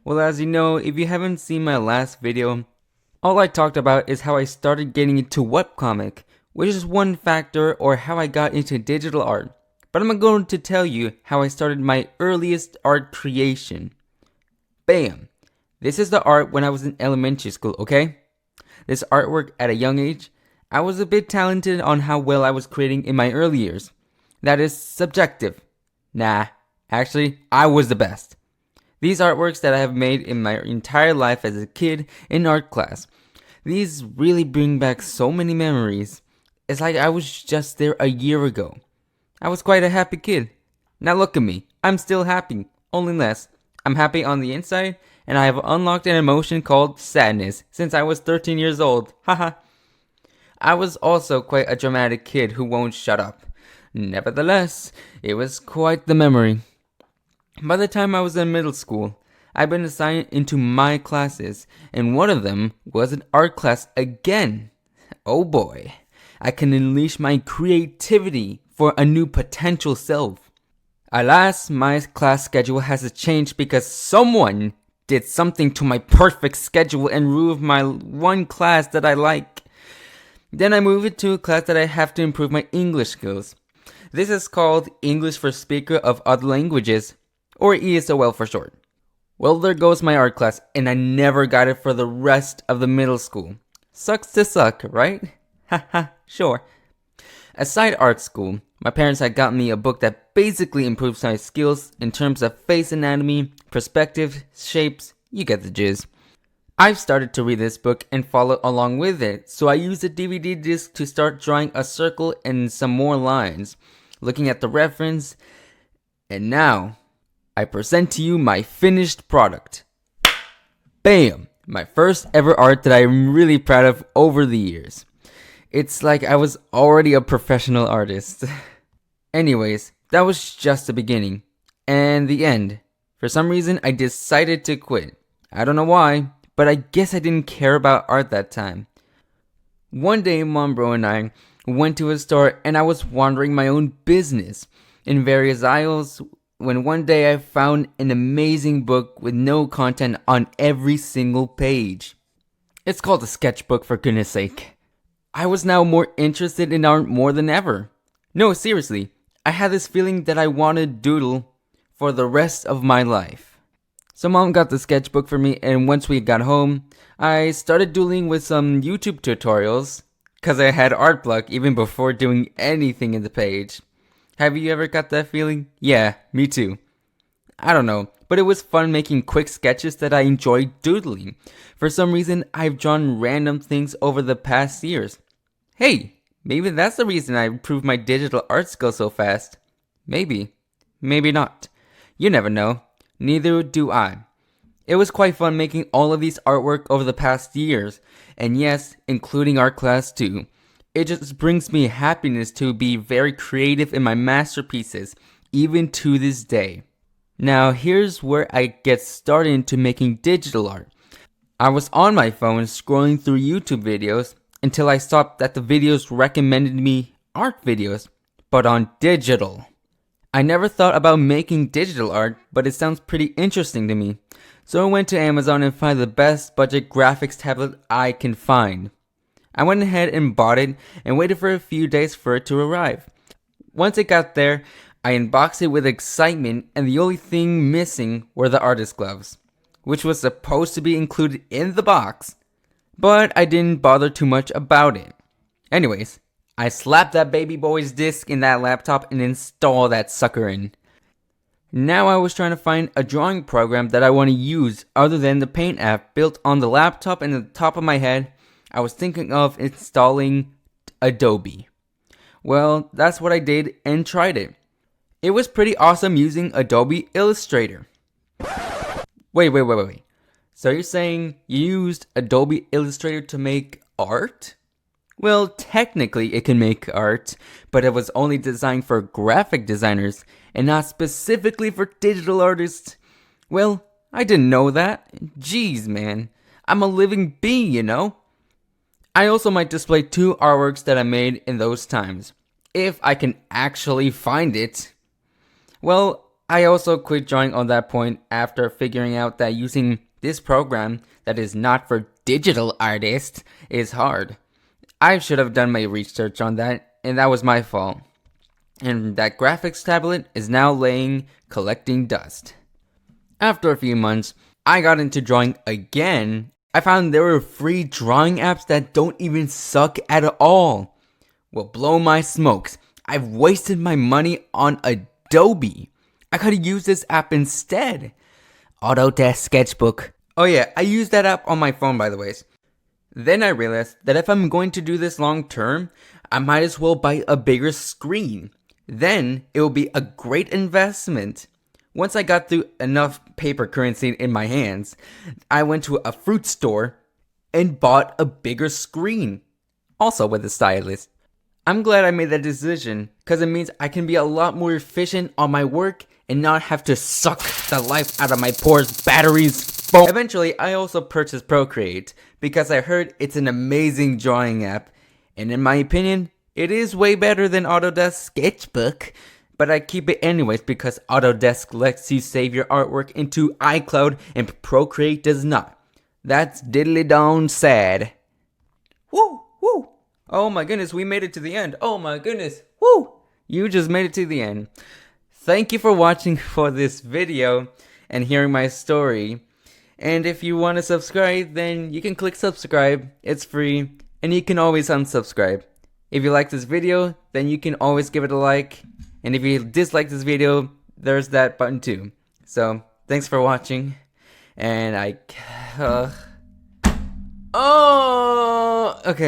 Well, as you know, if you haven't seen my last video, all I talked about is how I started getting into webcomic, which is one factor, or how I got into digital art. But I'm going to tell you how I started my earliest art creation. Bam! This is the art when I was in elementary school, okay? This artwork at a young age, I was a bit talented on how well I was creating in my early years. That is subjective. Nah, actually, I was the best. These artworks that I have made in my entire life as a kid in art class, these really bring back so many memories. It's like I was just there a year ago. I was quite a happy kid. Now look at me, I'm still happy, only less. I'm happy on the inside, and I have unlocked an emotion called sadness since I was 13 years old. Haha. I was also quite a dramatic kid who won't shut up. Nevertheless, it was quite the memory. By the time I was in middle school, I'd been assigned into my classes, and one of them was an art class again. Oh boy, I can unleash my creativity for a new potential self. Alas, my class schedule has to change because someone did something to my perfect schedule and ruined my one class that I like. Then I moved to a class that I have to improve my English skills. This is called English for Speaker of Other Languages, or ESOL for short. Well, there goes my art class, and I never got it for the rest of the middle school. Sucks to suck, right? Haha, sure. Aside art school, my parents had gotten me a book that basically improves my skills in terms of face anatomy, perspective, shapes, you get the gist. I've started to read this book and follow along with it, so I used a DVD disc to start drawing a circle and some more lines, looking at the reference, and now I present to you my finished product. Bam! My first ever art that I'm really proud of over the years. It's like I was already a professional artist. Anyways, that was just the beginning. And the end. For some reason, I decided to quit. I don't know why, but I guess I didn't care about art that time. One day, Mom Bro and I went to a store and I was wandering my own business in various aisles when one day I found an amazing book with no content on every single page. It's called a sketchbook, for goodness sake. I was now more interested in art more than ever. No, seriously, I had this feeling that I wanted to doodle for the rest of my life. So Mom got the sketchbook for me, and once we got home, I started doodling with some YouTube tutorials, cause I had art block even before doing anything in the page. Have you ever got that feeling? Yeah, me too. I don't know, but it was fun making quick sketches that I enjoyed doodling. For some reason, I've drawn random things over the past years. Hey, maybe that's the reason I improved my digital art skills so fast. Maybe. Maybe not. You never know. Neither do I. It was quite fun making all of these artwork over the past years, and yes, including art class too. It just brings me happiness to be very creative in my masterpieces, even to this day. Now here's where I get started into making digital art. I was on my phone scrolling through YouTube videos until I stopped that the videos recommended me art videos, but on digital. I never thought about making digital art, but it sounds pretty interesting to me. So I went to Amazon and found the best budget graphics tablet I can find. I went ahead and bought it and waited for a few days for it to arrive. Once it got there, I unboxed it with excitement, and the only thing missing were the artist gloves, which was supposed to be included in the box, but I didn't bother too much about it. Anyways, I slapped that baby boy's disc in that laptop and installed that sucker in. Now I was trying to find a drawing program that I want to use other than the Paint app built on the laptop, and at the top of my head, I was thinking of installing Adobe. Well, that's what I did and tried it. It was pretty awesome using Adobe Illustrator. Wait. So you're saying you used Adobe Illustrator to make art? Well, technically it can make art, but it was only designed for graphic designers and not specifically for digital artists. Well, I didn't know that. Jeez, man. I'm a living being, you know? I also might display 2 artworks that I made in those times, if I can actually find it. Well, I also quit drawing on that point after figuring out that using this program that is not for digital artists is hard. I should have done my research on that, and that was my fault. And that graphics tablet is now laying collecting dust. After a few months, I got into drawing again. I found there were free drawing apps that don't even suck at all. Well, blow my smokes. I've wasted my money on Adobe. I could have used this app instead. Autodesk Sketchbook. Oh yeah, I use that app on my phone, by the way. Then I realized that if I'm going to do this long term, I might as well buy a bigger screen. Then it will be a great investment. Once I got through enough paper currency in my hands, I went to a fruit store and bought a bigger screen. Also with a stylus. I'm glad I made that decision because it means I can be a lot more efficient on my work and not have to suck the life out of my poor batteries. Eventually, I also purchased Procreate because I heard it's an amazing drawing app, and in my opinion, it is way better than Autodesk Sketchbook, but I keep it anyways because Autodesk lets you save your artwork into iCloud and Procreate does not. That's diddly darn sad. Woo! Woo! Oh my goodness, we made it to the end. Oh my goodness. Woo! You just made it to the end. Thank you for watching for this video and hearing my story. And if you want to subscribe, then you can click subscribe. It's free. And you can always unsubscribe. If you like this video, then you can always give it a like. And if you dislike this video, there's that button too. So, thanks for watching. And okay.